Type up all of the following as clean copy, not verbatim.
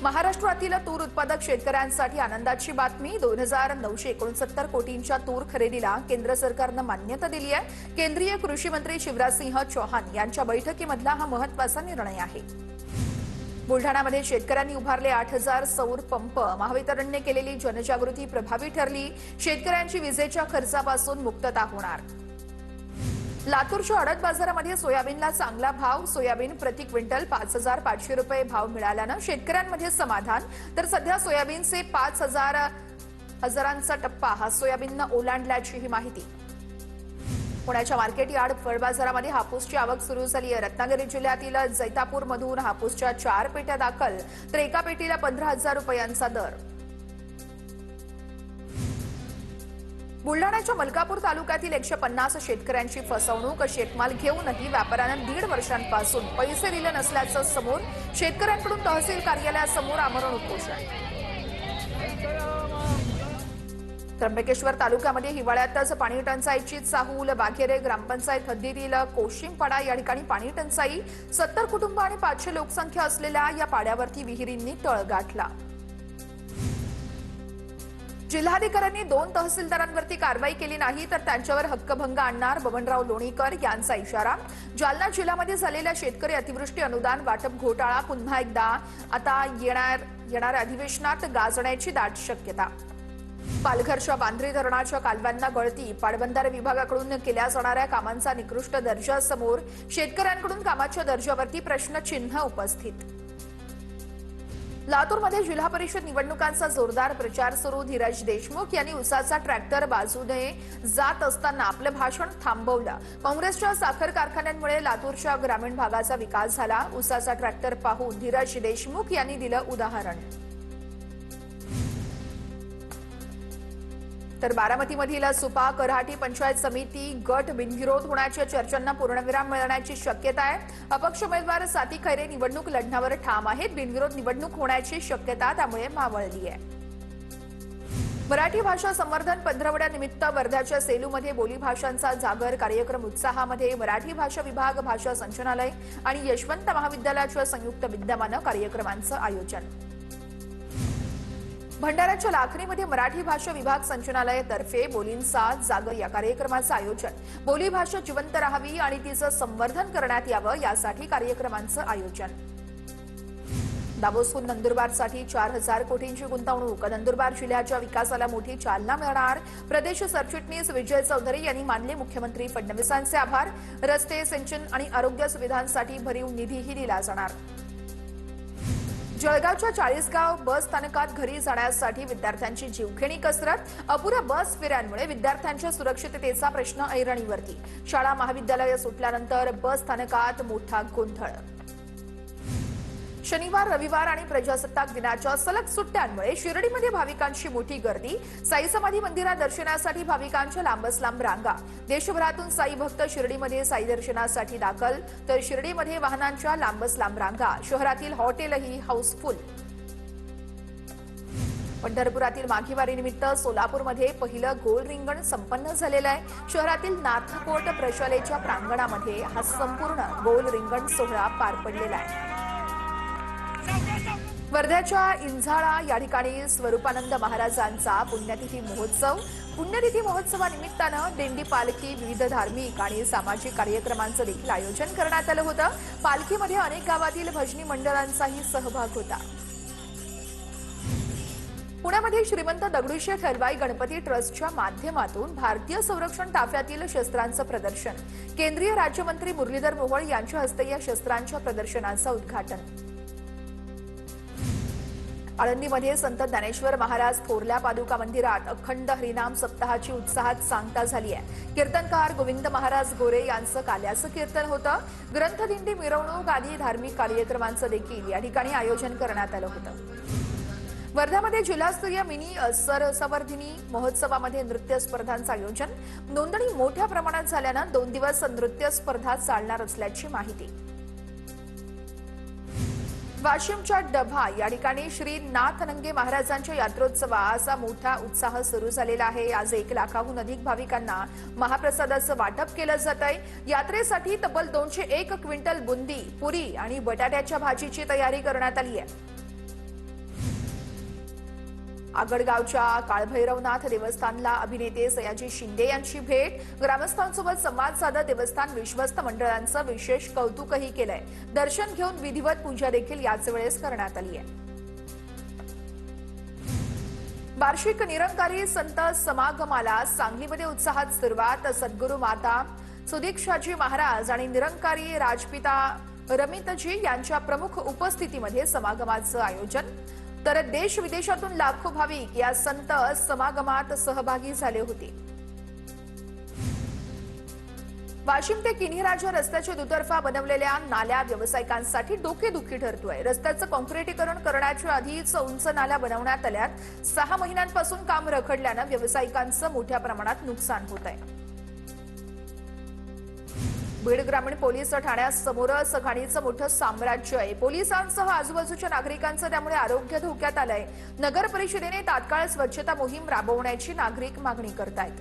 महाराष्ट्रातील तूर उत्पादक शेतकऱ्यांसाठी आनंदाची बातमी 2969 कोटींच्या तूर खरेदीला केंद्र सरकारने मान्यता दिली आहे। केंद्रीय कृषी मंत्री शिवराजसिंह चौहान यांच्या बैठकीमधला हा महत्त्वाचा निर्णय आहे। बुलढाणामध्ये शेतकऱ्यांनी उभारले 8000 सौर पंप। महावितरणने केलेली जनजागृती प्रभावी ठरली। शेतकऱ्यांची विजेच्या खर्चापासून मुक्तता होणार। लातूरच्या आडत बाजारामध्ये सोयाबीनला चांगला भाव। सोयाबीन प्रति क्विंटल 5500 रुपये भाव मिळाल्याने शेतकऱ्यांमध्ये समाधान। तर सध्या सोयाबीनचे 5000 टप्पा हा सोयाबीनने ओलांडल्याची ही माहिती। पुण्याच्या मार्केट यार्ड फळ बाजारामध्ये हापूसची आवक सुरू झाली आहे। रत्नागिरी जिल्ह्यातील जैतापूरमधून हापूसच्या 4 पेट्या दाखल, तर एका पेटीला 15000 रुपयांचा दर। बुलढाण्याच्या मलकापूर तालुक्यातील 150 शेतकऱ्यांची फसवणूक। शेतमाल घेऊनही व्यापाऱ्याने 1.5 वर्षांपासून पैसे दिले नसल्याचं समोर। शेतकऱ्यांकडून तहसील कार्यालयासमोर आमरण उपोषण। त्र्यंबकेश्वर तालुक्यामध्ये हिवाळ्यातच पाणी टंचाईची चाहूल। बाघेरे ग्रामपंचायत हद्दीतील कोशिमपाडा या ठिकाणी पाणी टंचाई। 70 कुटुंब आणि 500 लोकसंख्या असलेल्या या पाड्यावरती विहिरींनी तळ गाठला। जिल्हाधिकाऱ्यांनी 2 तहसीलदारांवरती कारवाई केली नाही तर त्यांच्यावर हक्कभंग आणणार। बबनराव लोणीकर यांचा इशारा। जालना जिल्ह्यामध्ये झालेल्या शेतकरी अतिवृष्टी अनुदान वाटप घोटाळा पुन्हा एकदा आता येणाऱ्या अधिवेशनात गाजण्याची दाट शक्यता। पालघरच्या बांद्री धरणाच्या कालव्यांना गळती। पाटबंधारे विभागाकडून केल्या जाणाऱ्या कामांचा निकृष्ट दर्जा समोर। शेतकऱ्यांकडून कामाच्या दर्जावरती प्रश्नचिन्ह उपस्थित। लातूरमध्ये जिल्हा परिषद निवडणुकांचा जोरदार प्रचार सुरू। धीरज देशमुख यांनी उसाचा ट्रॅक्टर बाजूने जात असताना आपलं भाषण थांबवलं। काँग्रेसच्या साखर कारखान्यांमुळे लातूरच्या ग्रामीण भागाचा विकास झाला। उसाचा ट्रॅक्टर पाहून धीरज देशमुख यांनी दिलं उदाहरण। तर बारामतीमधील सुपा कराठी पंचायत समिती गट बिनविरोध होण्याच्या चर्चांना पूर्णविराम मिळण्याची शक्यता आहे। अपक्ष उमेदवार साती खैरे निवडणूक लढण्यावर ठाम आहेत। बिनविरोध निवडणूक होण्याची शक्यता त्यामुळे मावळली आहे। मराठी भाषा संवर्धन पंधरवड्यानिमित्त वर्ध्याच्या सेलूमध्ये बोलीभाषांचा जागर कार्यक्रम उत्साहामध्ये। मराठी भाषा विभाग, भाषा संचालनालय आणि यशवंत महाविद्यालयाच्या संयुक्त विद्यमाने कार्यक्रमांचं आयोजन। भंडाऱ्याच्या लाखनीमध्ये मराठी भाषा विभाग संचालनालयातर्फे बोलींचा जागर या कार्यक्रमाचं आयोजन। बोली भाषा जिवंत राहावी आणि तिचं संवर्धन करण्यात यावं यासाठी कार्यक्रमांचं आयोजन। दाभोसहून नंदुरबारसाठी 4000 कोटींची गुंतवणूक। नंदुरबार जिल्ह्याच्या विकासाला मोठी चालना मिळणार। प्रदेश सरचिटणीस विजय चौधरी यांनी मानले मुख्यमंत्री फडणवीसांचे आभार। रस्ते, सिंचन आणि आरोग्य सुविधांसाठी भरीव निधीही दिला जाणार। जळगावच्या 40गाव बस स्थानकात घरी जाण्यासाठी विद्यार्थ्यांची जीवघेणी कसरत। अपुऱ्या बस फेऱ्यांमुळे विद्यार्थ्यांच्या सुरक्षिततेचा प्रश्न ऐरणीवरती। शाळा महाविद्यालय सुटल्यानंतर बस स्थानकात मोठा गोंधळ। शनिवार, रविवार आणि प्रजासत्ताक दिनाच्या सलग सुट्ट्यांमुळे शिर्डीमध्ये भाविकांची मोठी गर्दी। साई समाधी मंदिरात दर्शनासाठी भाविकांच्या लांबच लांब रांगा। देशभरातून साई भक्त शिर्डीमध्ये साई दर्शनासाठी दाखल, तर शिर्डीमध्ये वाहनांच्या लांबच लांब रांगा। शहरातील हॉटेलही हाऊसफुल। पंढरपुरातील माघीवारीनिमित्त सोलापूरमध्ये पहिलं गोल रिंगण संपन्न झालेलं आहे। शहरातील नाथकोट प्रशालेच्या प्रांगणामध्ये हा संपूर्ण गोल रिंगण सोहळा पार पडलेला आहे। वर्ध्याच्या इंझाळा या ठिकाणी स्वरूपानंद महाराजांचा पुण्यतिथी महोत्सव। पुण्यतिथी महोत्सवानिमित्तानं दिंडी, पालखी, विविध धार्मिक आणि सामाजिक कार्यक्रमांचं देखील आयोजन करण्यात आलं होतं। पालखीमध्ये अनेक गावातील भजनी मंडळांचाही सहभाग होता। पुण्यामध्ये श्रीमंत दगडूशेठ हलवाई गणपती ट्रस्टच्या माध्यमातून भारतीय संरक्षण ताफ्यातील शस्त्रांचं प्रदर्शन। केंद्रीय राज्यमंत्री मुरलीधर मोहोळ यांच्या हस्ते या शस्त्रांच्या प्रदर्शनाचं उद्घाटन। आळंदीमध्ये संत ज्ञानेश्वर महाराज थोरल्या पादुका मंदिरात अखंड हरिनाम सप्ताहाची उत्साहात सांगता झाली आहे। कीर्तनकार गोविंद महाराज गोरे यांचं काल्याचं कीर्तन होतं। ग्रंथदिंडी, मिरवणूक आदी धार्मिक कार्यक्रमांचं देखील या ठिकाणी आयोजन करण्यात आलं होतं। वर्ध्यामध्ये जिल्हास्तरीय मिनी सरसंवर्धिनी महोत्सवामध्ये नृत्य स्पर्धांचं आयोजन। नोंदणी मोठ्या प्रमाणात झाल्यानं 2 दिवस नृत्य स्पर्धा चालणार असल्याची माहिती। वाशिमच्या डभा या ठिकाणी श्री नाथनंगे महाराजांच्या यात्रोत्सवाचा मोठा उत्साह सुरू झालेला आहे। आज 1 लाखाहून अधिक भाविकांना महाप्रसादाचं वाटप केलं जात आहे। यात्रेसाठी तब्बल 201 क्विंटल बुंदी, पुरी आणि बटाट्याच्या भाजीची तयारी करण्यात आली आहे। आगडगावच्या काळभैरवनाथ देवस्थानला अभिनेते सयाजी शिंदे यांची भेट, ग्रामस्थांसोबत संवाद साधत देवस्थान विश्वस्त मंडळांचं विशेष कौतुकही केलंय। दर्शन घेऊन विधिवत पूजा देखील याच वेळेस करण्यात आली आहे। वार्षिक निरंकारी संत समागमाला सांगलीमध्ये उत्साहात सुरुवात। सद्गुरू माता सुदीक्षाजी महाराज आणि निरंकारी राजपिता रमितजी यांच्या प्रमुख उपस्थितीमध्ये समागमाचं आयोजन। तर देश विदेशातून लाखो भाविक या संत समागमात सहभागी झाले होते। वाशिम ते किन्हीराजा रस्त्याच्या दुतर्फा बनवलेल्या नाल्या व्यावसायिकांसाठी डोकेदुखी ठरतोय। रस्त्याचं काँक्रिटीकरण करण्याच्या आधीच उंच नाल्या बनवण्यात आल्यात। 6 महिन्यांपासून काम रखडल्यानं व्यावसायिकांचं मोठ्या प्रमाणात नुकसान होत आहे। बीड ग्रामीण पोलीस ठाण्यासमोरच घाणीचं मोठं साम्राज्य आहे। पोलिसांसह आजूबाजूच्या नागरिकांचं त्यामुळे आरोग्य धोक्यात आलंय। नगर परिषदेने तात्काळ स्वच्छता मोहीम राबवण्याची नागरिक मागणी करतायत।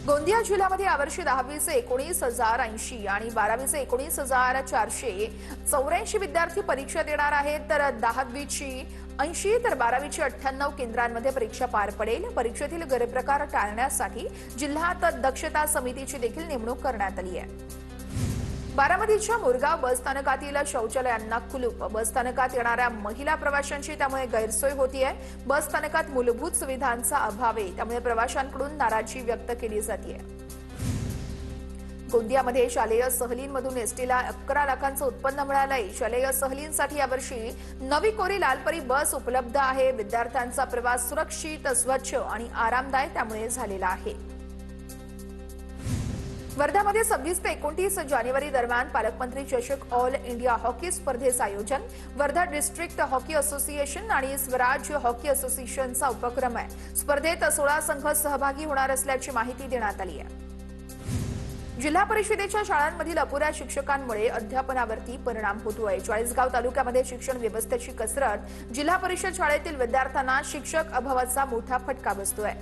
गोंदिया जिल्ह्यामध्ये यावर्षी 10वीचे 19,080 आणि 12वीचे 19,484 विद्यार्थी परीक्षा देणार आहेत। तर 10वीची 80 तर 12वीची 98 केंद्रांमध्ये परीक्षा पार पडेल। परीक्षेतील गैरप्रकार टाळण्यासाठी जिल्ह्यात दक्षता समितीची देखील नेमणूक करण्यात आली आहे। बारामतीच्या मुरगाव बसस्थानकातील शौचालयांना कुलूप। बसस्थानकात येणाऱ्या महिला प्रवाशांची त्यामुळे गैरसोय होतीये। बसस्थानकात मूलभूत सुविधांचा अभाव आहे, त्यामुळे प्रवाशांकडून नाराजी व्यक्त केली जाते। गोंदियामध्ये शालेय सहलींमधून एसटीला 11 लाखांचं उत्पन्न मिळालंय। शालेय सहलींसाठी यावर्षी नवी कोरी लालपरी बस उपलब्ध आहे। विद्यार्थ्यांचा प्रवास सुरक्षित, स्वच्छ आणि आरामदायक त्यामुळे झालेला आहे। वर्ध्यामध्ये 26 ते 29 जानेवारी दरम्यान पालकमंत्री चषक ऑल इंडिया हॉकी स्पर्धेचं आयोजन। वर्धा डिस्ट्रिक्ट हॉकी असोसिएशन आणि स्वराज हॉकी असोसिएशनचा उपक्रम आहे। स्पर्धेत 16 संघ सहभागी होणार असल्याची माहिती देण्यात आली आहे। जिल्हा परिषदेच्या शाळांमधील अपुऱ्या शिक्षकांमुळे अध्यापनावरती परिणाम होतोय। चाळीसगाव तालुक्यामध्ये शिक्षण व्यवस्थेची कसरत। जिल्हा परिषद शाळेतील विद्यार्थ्यांना शिक्षक अभावाचा मोठा फटका बसतोय।